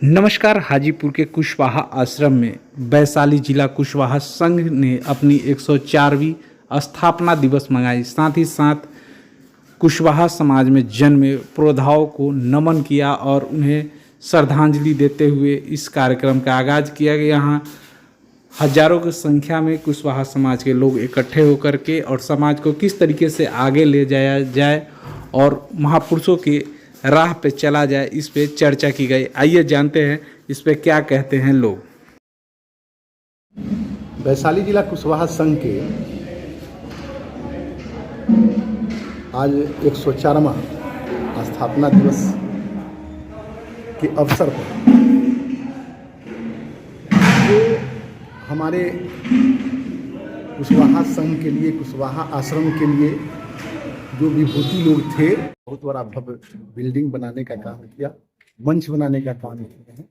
नमस्कार। हाजीपुर के कुशवाहा आश्रम में वैशाली जिला कुशवाहा संघ ने अपनी 104वीं स्थापना दिवस मनाई। साथ ही साथ कुशवाहा समाज में जन्मे पुरोधाओं को नमन किया और उन्हें श्रद्धांजलि देते हुए इस कार्यक्रम का आगाज़ किया गया। यहाँ हजारों की संख्या में कुशवाहा समाज के लोग इकट्ठे होकर के और समाज को किस तरीके से आगे ले जाया जाए और महापुरुषों के राह पे चला जाए, इस पे चर्चा की गई। आइए जानते हैं इस पे क्या कहते हैं लोग। वैशाली जिला कुशवाहा संघ के आज 104वां स्थापना दिवस के अवसर पर जो हमारे कुशवाहा संघ के लिए, कुशवाहा आश्रम के लिए जो विभूति लोग थे, बहुत बड़ा भव्य बिल्डिंग बनाने का काम किया, मंच बनाने का काम किया है।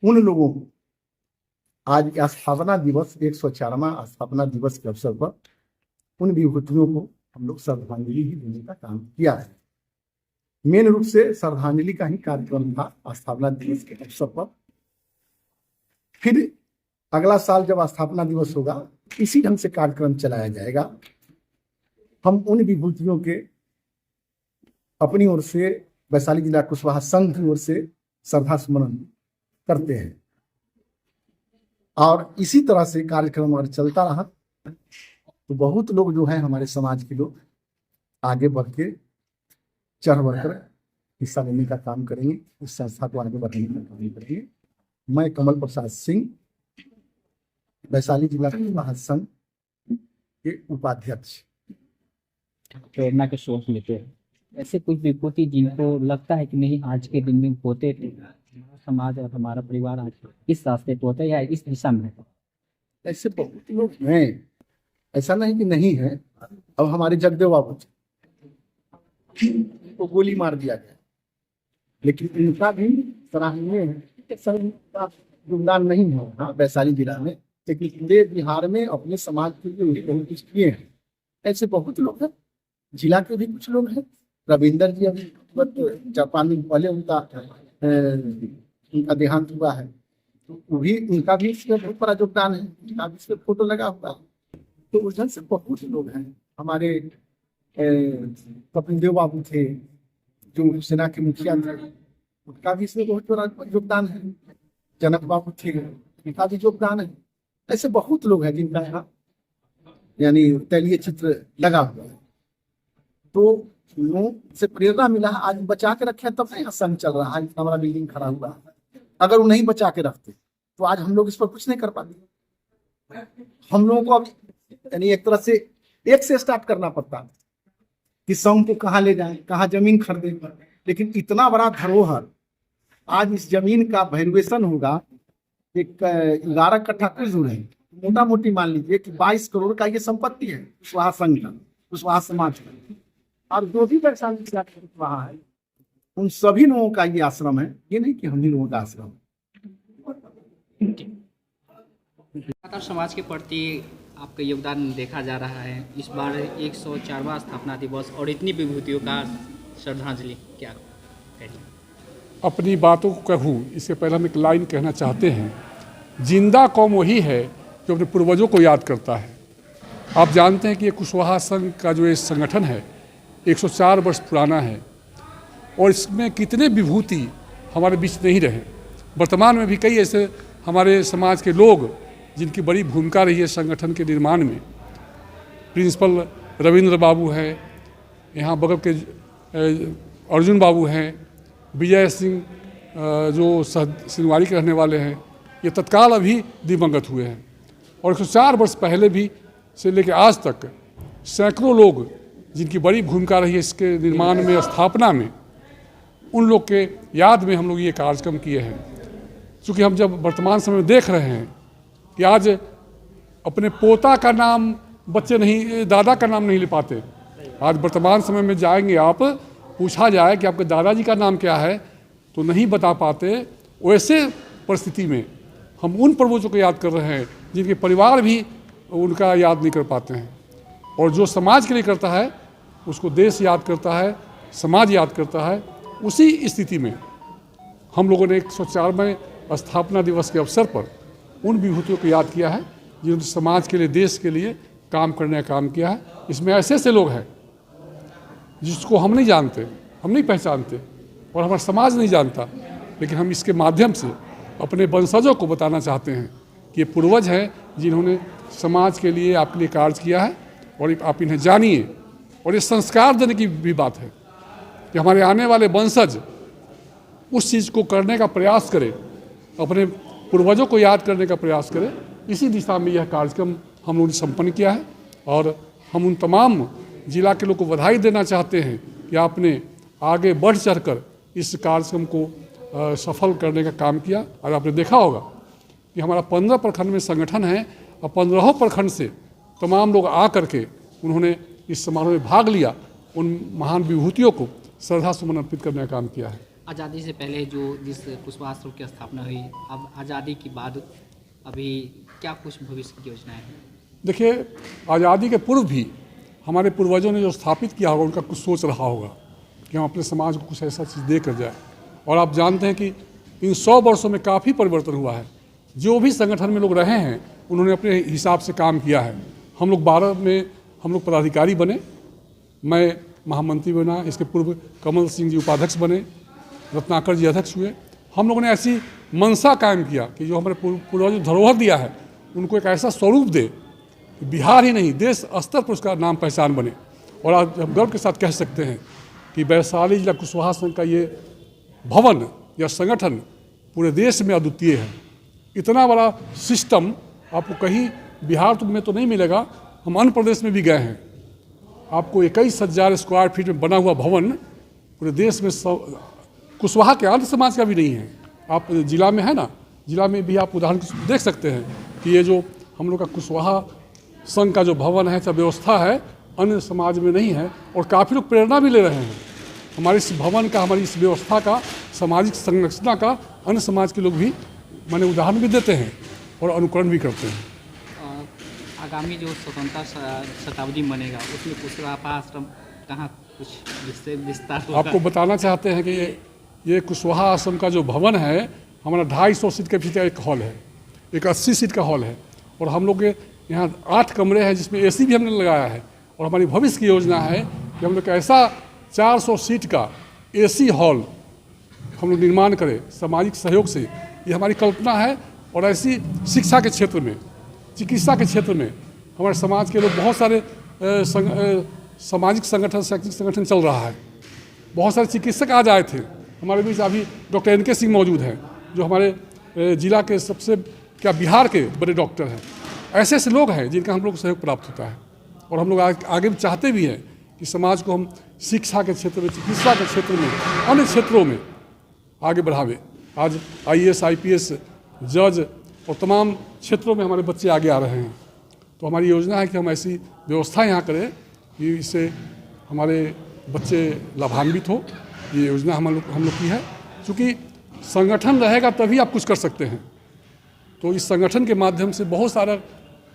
उन लोगों को आज स्थापना दिवस 104वां स्थापना दिवस के अवसर पर उन विभूतियों को हम लोग श्रद्धांजलि भी देने का काम किया है। मेन रूप से श्रद्धांजलि का ही कार्यक्रम था स्थापना दिवस के अवसर पर। फिर अगला साल जब स्थापना दिवस होगा, इसी ढंग से कार्यक्रम चलाया जाएगा। हम उन विभूतियों के अपनी ओर से, वैशाली जिला कुशवाहा संघ की ओर से श्रद्धा स्मरण करते हैं और इसी तरह से कार्यक्रम अगर चलता रहा तो बहुत लोग जो हैं हमारे समाज के लोग आगे बढ़ के चढ़ बढ़कर हिस्सा लेने का काम करेंगे, इस संस्था को आगे बढ़ाने का काम करेंगे। मैं कमल प्रसाद सिंह, वैशाली जिला कुशवाहा संघ के उपाध्यक्ष। प्रेरणा के सोच लेते हैं ऐसे कुछ विभूति जिनको लगता है कि नहीं, आज के दिन में होते थे, हमारा समाज और हमारा परिवार आज इस रास्ते पे होता है या इस दिशा में है। ऐसे बहुत लोग हैं, ऐसा नहीं कि नहीं है। अब हमारे जगदेव बाबू को गोली मार दिया गया, लेकिन इनका भी सराहनीय है। योगदान नहीं है हाँ वैशाली जिला में, लेकिन पूरे बिहार में अपने समाज के लिए बहुत कुछ किए हैं। ऐसे बहुत लोग हैं, जिला के भी कुछ लोग हैं। रविंदर जी अभी जापान में पहले उनका देहांत हुआ है, तो वो भी उनका भी इसमें बहुत बड़ा योगदान है। उनका भी इसमें फोटो लगा हुआ है। तो उस ढंग से बहुत लोग हैं। हमारे कपिल देव बाबू थे जो सेना के मुखिया थे, उनका भी इसमें बहुत बड़ा योगदान है। जनक बाबू थे, उनका भी योगदान है। ऐसे बहुत लोग हैं जिनका यहाँ यानी तैलीय चित्र लगा हुआ है। तो लोगों से प्रेरणा मिला, आज बचा के रखे तब यहाँ संघ चल रहा है, हमारा बिल्डिंग खड़ा हुआ है। अगर वो नहीं बचा के रखते तो आज हम लोग इस पर कुछ नहीं कर पाते। हम लोगों को अब यानी एक तरह से एक से स्टार्ट करना पड़ता कि संघ को कहाँ ले जाए, कहाँ जमीन खरीदे। लेकिन इतना बड़ा धरोहर, आज इस जमीन का वैल्यूएशन होगा, एक 11 कट्ठा कुछ दूर है, मोटा मोटी मान लीजिए कि 22 करोड़ का ये संपत्ति है कुशवाहा संघ का, कुशवाहा समाज का। और जो भी वैशाली जिला कुशवाहा है, उन सभी लोगों का ये आश्रम है, ये नहीं कि हम ही लोगों का आश्रम। समाज के प्रति आपका योगदान देखा जा रहा है। इस बार 104वां स्थापना दिवस और इतनी विभूतियों का श्रद्धांजलि क्या कहेंगे? अपनी बातों को कहूँ इससे पहले हम एक लाइन कहना चाहते हैं। जिंदा कौम वही है जो अपने पूर्वजों को याद करता है। आप जानते हैं कि ये कुशवाहा संघ का जो ये संगठन है 104 वर्ष पुराना है और इसमें कितने विभूति हमारे बीच नहीं रहे। वर्तमान में भी कई ऐसे हमारे समाज के लोग जिनकी बड़ी भूमिका रही है संगठन के निर्माण में। प्रिंसिपल रविंद्र बाबू है, यहाँ बगल के अर्जुन बाबू हैं, विजय सिंह जो सिंहवाड़ी के रहने वाले हैं, ये तत्काल अभी दिवंगत हुए हैं। और 104 वर्ष पहले भी से लेकर आज तक सैकड़ों लोग जिनकी बड़ी भूमिका रही है इसके निर्माण में, स्थापना में, उन लोग के याद में हम लोग ये कार्यक्रम किए हैं। चूँकि हम जब वर्तमान समय में देख रहे हैं कि आज अपने पोता का नाम बच्चे नहीं, दादा का नाम नहीं ले पाते। आज वर्तमान समय में जाएंगे आप, पूछा जाए कि आपके दादाजी का नाम क्या है तो नहीं बता पाते। वैसे परिस्थिति में हम उन पूर्वजों को याद कर रहे हैं जिनके परिवार भी उनका याद नहीं कर पाते हैं। और जो समाज के लिए करता है उसको देश याद करता है, समाज याद करता है। उसी स्थिति में हम लोगों ने 104वें स्थापना दिवस के अवसर पर उन विभूतियों को याद किया है जिन्होंने समाज के लिए, देश के लिए काम करने का काम किया है। इसमें ऐसे ऐसे लोग हैं जिसको हम नहीं जानते, हम नहीं पहचानते और हमारा समाज नहीं जानता, लेकिन हम इसके माध्यम से अपने वंशजों को बताना चाहते हैं कि ये पूर्वज हैं जिन्होंने समाज के लिए, आपके लिए कार्य किया है और आप इन्हें जानिए। और ये संस्कार देने की भी बात है कि हमारे आने वाले वंशज उस चीज़ को करने का प्रयास करें, अपने पूर्वजों को याद करने का प्रयास करें। इसी दिशा में यह कार्यक्रम हम लोगों ने संपन्न किया है और हम उन तमाम जिला के लोगों को बधाई देना चाहते हैं कि आपने आगे बढ़ चढ़कर इस कार्यक्रम को सफल करने का काम किया। और आपने देखा होगा कि हमारा 15 प्रखंड में संगठन है और 15 प्रखंड से तमाम लोग आ करके उन्होंने इस समारोह में भाग लिया, उन महान विभूतियों को श्रद्धा सुमन अर्पित करने का काम किया है। आज़ादी से पहले जो जिस कुशवाहा आश्रम की स्थापना हुई, अब आज़ादी के बाद अभी क्या कुछ भविष्य की योजनाएं हैं? देखिए, आज़ादी के पूर्व भी हमारे पूर्वजों ने जो स्थापित किया होगा उनका कुछ सोच रहा होगा कि हम अपने समाज को कुछ ऐसा चीज़ दे कर जाए। और आप जानते हैं कि इन 100 वर्षों में काफ़ी परिवर्तन हुआ है। जो भी संगठन में लोग रहे हैं उन्होंने अपने हिसाब से काम किया है। हम लोग 12 में हम लोग पदाधिकारी बने, मैं महामंत्री बना, इसके पूर्व कमल सिंह जी उपाध्यक्ष बने, रत्नाकर जी अध्यक्ष हुए। हम लोगों ने ऐसी मंशा कायम किया कि जो हमारे पूर्वजों ने धरोहर दिया है उनको एक ऐसा स्वरूप दे कि बिहार ही नहीं देश स्तर पर उसका नाम पहचान बने। और आज हम गर्व के साथ कह सकते हैं कि वैशाली जिला कुशवाहा संघ का ये भवन या संगठन पूरे देश में अद्वितीय है। इतना बड़ा सिस्टम आपको कहीं बिहार में तो नहीं मिलेगा। हम अन्य प्रदेश में भी गए हैं, आपको 21,000 स्क्वायर फीट में बना हुआ भवन पूरे देश में कुशवाहा के अन्य समाज का भी नहीं है। आप जिला में है ना, जिला में भी आप उदाहरण देख सकते हैं कि ये जो हम लोग का कुशवाहा संघ का जो भवन है, चाहे व्यवस्था है, अन्य समाज में नहीं है। और काफ़ी लोग प्रेरणा भी ले रहे हैं हमारे इस भवन का, हमारी इस व्यवस्था का, सामाजिक संरचना का। अन्य समाज के लोग भी माने उदाहरण भी देते हैं और अनुकरण भी करते हैं। आगामी जो स्वतंत्रता शताब्दी मनेगा उसमें कुशवाहा आश्रम कहाँ कुछ विस्तार होगा? आपको बताना चाहते हैं कि ये कुशवाहा आश्रम का जो भवन है हमारा 250 सीट कैपेसिटी का एक हॉल है, एक 80 सीट का हॉल है और हम लोग के यहाँ 8 कमरे हैं जिसमें AC भी हमने लगाया है। और हमारी भविष्य की योजना है कि हम लोग ऐसा 400 सीट का AC हॉल हम लोग निर्माण करें सामाजिक सहयोग से। ये हमारी कल्पना है। और ऐसी शिक्षा के क्षेत्र में, चिकित्सा के क्षेत्र में हमारे समाज के लोग बहुत सारे सामाजिक संगठन, शैक्षिक संगठन चल रहा है। बहुत सारे चिकित्सक आज आए थे हमारे बीच। अभी डॉक्टर NK सिंह मौजूद हैं जो हमारे जिला के सबसे बिहार के बड़े डॉक्टर हैं। ऐसे ऐसे लोग हैं जिनका हम लोग को सहयोग प्राप्त होता है। और हम लोग आगे भी चाहते भी हैं कि समाज को हम शिक्षा के क्षेत्र में, चिकित्सा के क्षेत्र में, अन्य क्षेत्रों में आगे बढ़ावे। आज IAS, IPS, जज और तमाम क्षेत्रों में हमारे बच्चे आगे आ रहे हैं। तो हमारी योजना है कि हम ऐसी व्यवस्था यहाँ करें कि इससे हमारे बच्चे लाभान्वित हो। ये योजना हम लोग की है। क्योंकि संगठन रहेगा तभी आप कुछ कर सकते हैं। तो इस संगठन के माध्यम से बहुत सारा,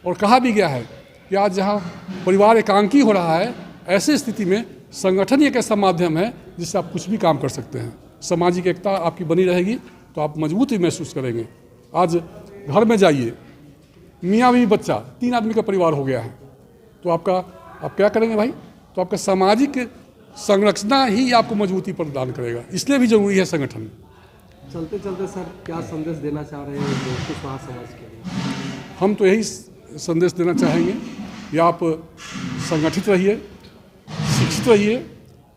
और कहा भी गया है कि आज जहाँ परिवार एकांकी हो रहा है, ऐसी स्थिति में संगठन ही एक ऐसा माध्यम है जिससे आप कुछ भी काम कर सकते हैं। सामाजिक एकता आपकी बनी रहेगी तो आप मजबूती महसूस करेंगे। आज घर में जाइए, मियाँ बीवी बच्चा 3 आदमी का परिवार हो गया है, तो आप क्या करेंगे भाई? तो आपका सामाजिक संरचना ही आपको मजबूती प्रदान करेगा। इसलिए भी जरूरी है संगठन। चलते चलते सर क्या संदेश देना चाह रहे हैं कुशवाहा समाज के लिए? हम तो यही संदेश देना चाहेंगे कि आप संगठित रहिए, शिक्षित रहिए,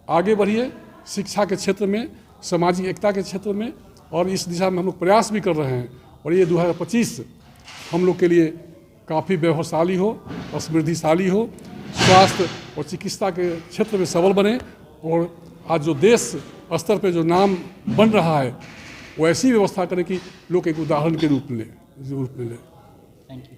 आगे बढ़िए शिक्षा के क्षेत्र में, सामाजिक एकता के क्षेत्र में। और इस दिशा में हम लोग प्रयास भी कर रहे हैं। और ये 2025 हम लोग के लिए काफ़ी वैभवशाली हो और समृद्धिशाली हो, स्वास्थ्य और चिकित्सा के क्षेत्र में सबल बने। और आज जो देश स्तर पे जो नाम बन रहा है वो ऐसी व्यवस्था करें कि लोग एक उदाहरण के रूप में ले। Thank you.